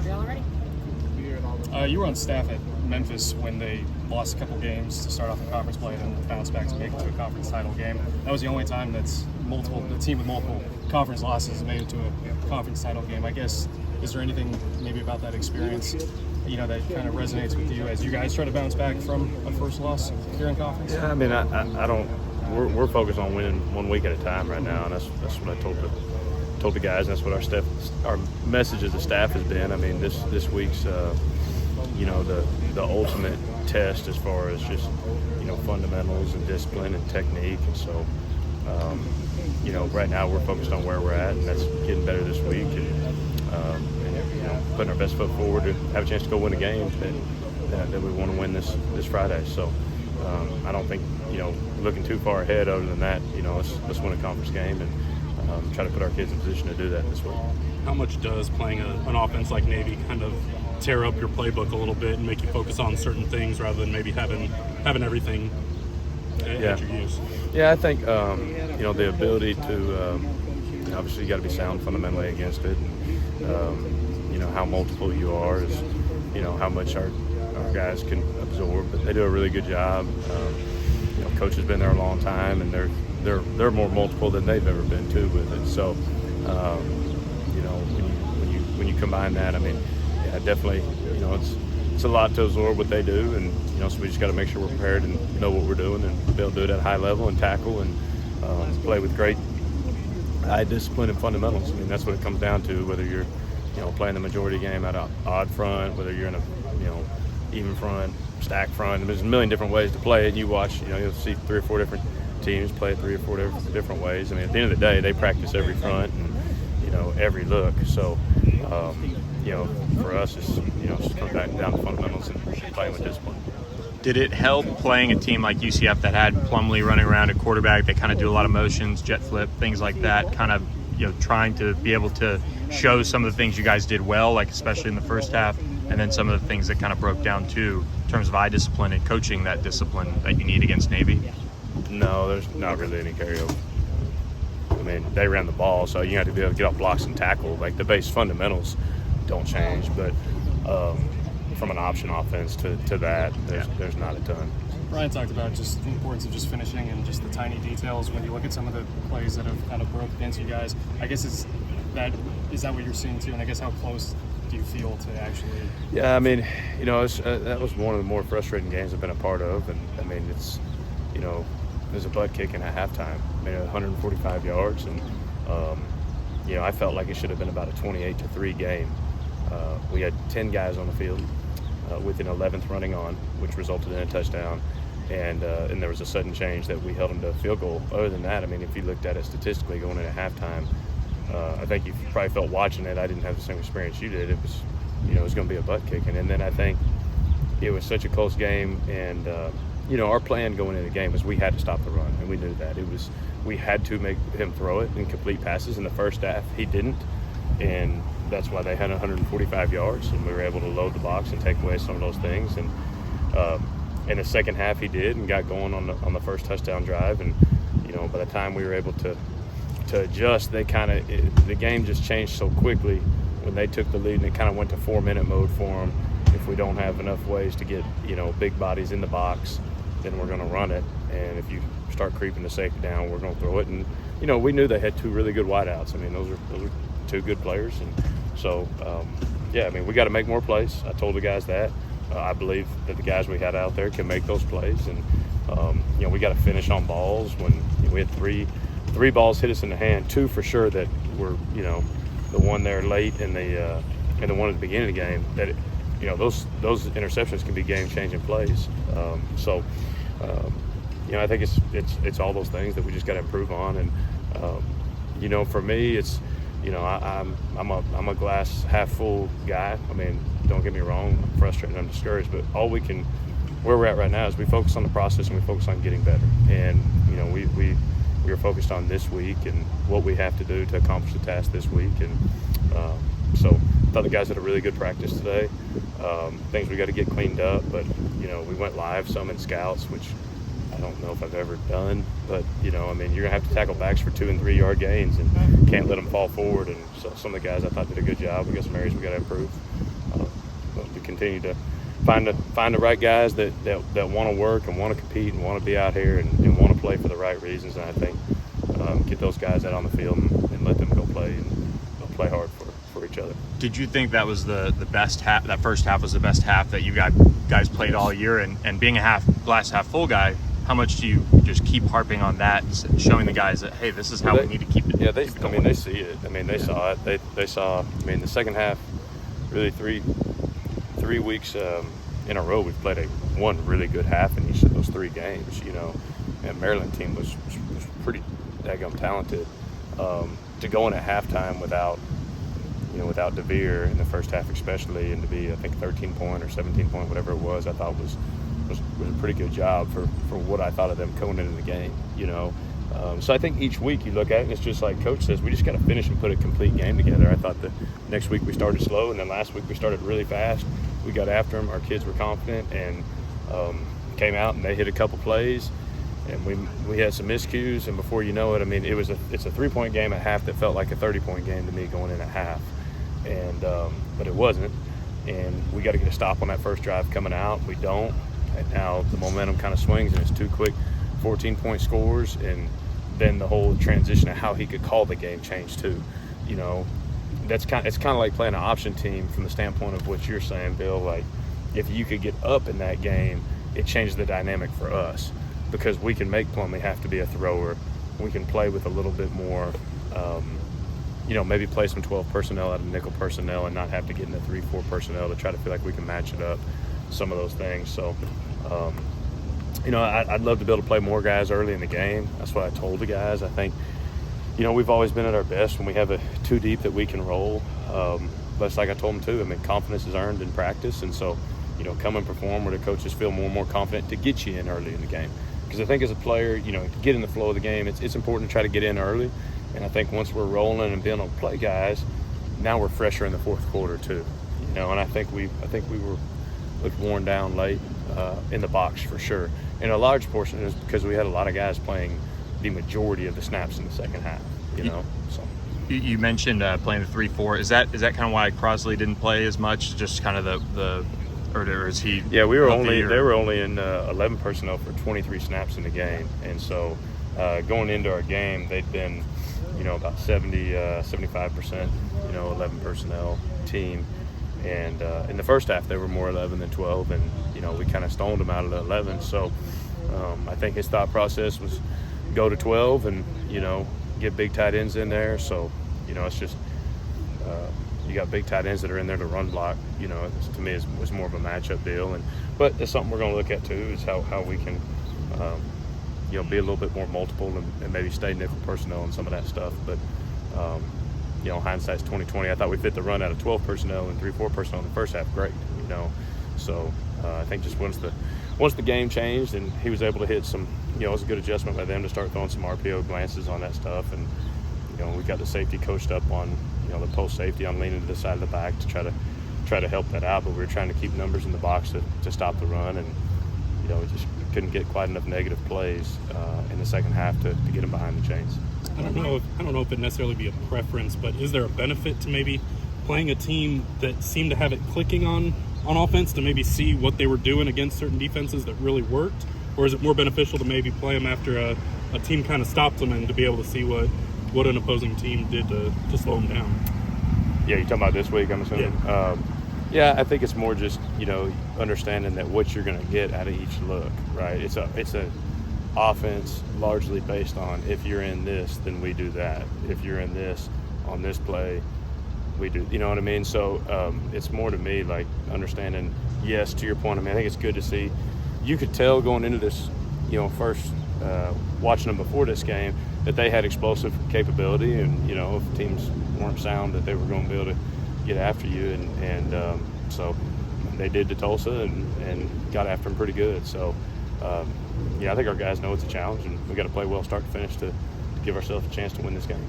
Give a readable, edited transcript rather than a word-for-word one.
whenever y'all are ready. You were on staff at Memphis when they lost a couple games to start off in conference play and then bounced back to make it to a conference title game. That was the only time the team with multiple conference losses made it to a conference title game. I guess, is there anything maybe about that experience, that kind of resonates with you as you guys try to bounce back from a first loss here in conference? Yeah, I mean, I don't. We're focused on winning 1 week at a time right now, and that's what I told the guys. And that's what our message as a staff has been. I mean, this week's the ultimate test as far as just fundamentals and discipline and technique, and so right now we're focused on where we're at, and that's getting better this week and putting our best foot forward to have a chance to go win a game that we want to win this Friday. So I don't think looking too far ahead other than that. Let's win a conference game and try to put our kids in position to do that this week. How much does playing an offense like Navy kind of tear up your playbook a little bit and make you focus on certain things rather than maybe having everything at your use? Yeah, I think the ability to obviously you got to be sound fundamentally against it. And, how multiple you are is how much our guys can absorb, but they do a really good job. Coach has been there a long time, and they're more multiple than they've ever been too with it. So when you combine that, I mean, yeah, definitely it's a lot to absorb what they do, and so we just got to make sure we're prepared and know what we're doing and be able to do it at a high level and tackle and play with great high discipline and fundamentals. I mean, that's what it comes down to, whether you're playing the majority game at an odd front, whether you're in a even front, stack front. There's a million different ways to play it. And you watch, you'll see 3 or 4 different teams play it 3 or 4 different ways. I mean, at the end of the day, they practice every front and every look. So for us, it's just come back down to fundamentals and playing with discipline. Did it help playing a team like UCF that had Plumlee running around at quarterback? They kind of do a lot of motions, jet flip, things like that, kind of trying to be able to show some of the things you guys did well, like especially in the first half, and then some of the things that kind of broke down too in terms of eye discipline and coaching that discipline that you need against Navy? No, there's not really any carryover. I mean, they ran the ball, so you have to be able to get off blocks and tackle. Like, the base fundamentals don't change, but from an option offense to that, there's not a ton. Ryan talked about just the importance of just finishing and just the tiny details when you look at some of the plays that have kind of broke against you guys. I guess is that what you're seeing too? And I guess how close do you feel to actually? Yeah, I mean, that was one of the more frustrating games I've been a part of, and I mean, it's there's a butt kicking at halftime. I mean, 145 yards, and I felt like it should have been about a 28-3 game. We had 10 guys on the field with an 11th running on, which resulted in a touchdown. And there was a sudden change that we held them to a field goal. Other than that, I mean, if you looked at it statistically going into halftime, I think you probably felt watching it. I didn't have the same experience you did. It was, it was going to be a butt kicking. And then I think it was such a close game. And, our plan going into the game was we had to stop the run, and we knew that. We had to make him throw it and complete passes. In the first half, he didn't. And that's why they had 145 yards, and we were able to load the box and take away some of those things. And in the second half, he did and got going on the first touchdown drive. And by the time we were able to adjust, the game just changed so quickly when they took the lead, and it kind of went to 4-minute mode for them. If we don't have enough ways to get big bodies in the box, then we're going to run it. And if you start creeping the safety down, we're going to throw it. And we knew they had 2 really good wideouts. I mean, those are 2 good players, and so I mean, we got to make more plays. I told the guys that. I believe that the guys we had out there can make those plays, and we got to finish on balls. When we had three balls hit us in the hand, 2 for sure that were the one there late and the one at the beginning of the game. That those interceptions can be game-changing plays. I think it's all those things that we just got to improve on. And for me, it's I'm a glass half full guy. I mean, don't get me wrong, I'm frustrated, I'm discouraged, but where we're at right now is we focus on the process and we focus on getting better. And we are focused on this week and what we have to do to accomplish the task this week. And so I thought the guys had a really good practice today. Things we got to get cleaned up, but we went live some in scouts, which don't know if I've ever done. But, you know, I mean, you're going to have to tackle backs for 2 and 3 yard gains and can't let them fall forward. And so some of the guys I thought did a good job. We got some areas we got to improve. But we continue to find the right guys that want to work and want to compete and want to be out here and want to play for the right reasons. And I think get those guys out on the field and let them go play and play hard for each other. Did you think that was the best half? That first half was the best half that you guys played all year? And being a glass half full guy, how much do you just keep harping on that, showing the guys that, hey, this is how we need to keep it? Yeah, they see it. I mean, they saw it. They saw. I mean, the second half, really three weeks in a row, we've played one really good half in each of those 3 games. You know, and Maryland team was pretty daggum talented. To go in at halftime without DeVere in the first half especially, and to be, I think, 13-point or 17-point, whatever it was, I thought was a pretty good job for what I thought of them coming into the game, you know. So I think each week you look at it and it's just like Coach says, we just got to finish and put a complete game together. I thought the next week we started slow, and then last week we started really fast. We got after them. Our kids were confident and came out and they hit a couple plays. And we had some miscues, and before you know it, I mean, it's a 3-point game at half that felt like a 30-point game to me going in at half, and but it wasn't. And we got to get a stop on that first drive coming out. We don't, and now the momentum kind of swings, and it's 2 quick 14-point scores, and then the whole transition of how he could call the game changed too. You know, it's kind of like playing an option team from the standpoint of what you're saying, Bill. Like, if you could get up in that game, it changes the dynamic for us. Because we can make Plumlee have to be a thrower. We can play with a little bit more, you know, maybe play some 12 personnel out of nickel personnel and not have to get into 3-4 personnel to try to feel like we can match it up, some of those things. So, you know, I'd love to be able to play more guys early in the game. That's what I told the guys. I think, you know, we've always been at our best when we have a 2 deep that we can roll. But it's like I told them too, I mean, confidence is earned in practice. And so, you know, come and perform where the coaches feel more and more confident to get you in early in the game. Because I think as a player, you know, to get in the flow of the game, it's important to try to get in early. And I think once we're rolling and being able to play guys, now we're fresher in the fourth quarter too. You know, and I think we looked worn down late in the box for sure. And a large portion is because we had a lot of guys playing the majority of the snaps in the second half. You know, so. You mentioned playing the 3-4. Is that kind of why Crosley didn't play as much? Just kind of the or is he? Yeah, they were only in 11 personnel for 23 snaps in the game, and so going into our game, they'd been, you know, about 75%, you know, 11 personnel team, and in the first half they were more 11 than 12, and you know, we kind of stoned them out of the 11. So I think his thought process was go to 12 and, you know, get big tight ends in there. So, you know, it's just. You got big tight ends that are in there to run block. You know, to me, was more of a matchup deal. But it's something we're going to look at too, is how we can, you know, be a little bit more multiple and maybe stay nickel personnel and some of that stuff. But you know, hindsight's 20/20. I thought we fit the run out of 12 personnel and 3-4 personnel in the first half. Great, you know. So I think just once the game changed and he was able to hit some, you know, it was a good adjustment by them to start throwing some RPO glances on that stuff. And you know, we got the safety coached up on, you know, the post safety. I'm leaning to the side of the back to try to help that out, but we were trying to keep numbers in the box to stop the run, and you know, we just couldn't get quite enough negative plays in the second half to get them behind the chains. I don't know if it necessarily be a preference, but is there a benefit to maybe playing a team that seemed to have it clicking on offense, to maybe see what they were doing against certain defenses that really worked, or is it more beneficial to maybe play them after a team kind of stopped them and to be able to see what an opposing team did to slow them down? Yeah, you're talking about this week, I'm assuming? Yeah, I think it's more just, you know, understanding that what you're going to get out of each look, right? It's a offense largely based on, if you're in this, then we do that. If you're in this, on this play, we do, you know what I mean? So it's more to me like understanding, yes, to your point, I mean, I think it's good to see. You could tell going into this, you know, first watching them before this game, that they had explosive capability, and you know, if teams weren't sound, that they were going to be able to get after you, and so they did to Tulsa and got after them pretty good. So yeah, I think our guys know it's a challenge, and we got to play well start to finish to give ourselves a chance to win this game.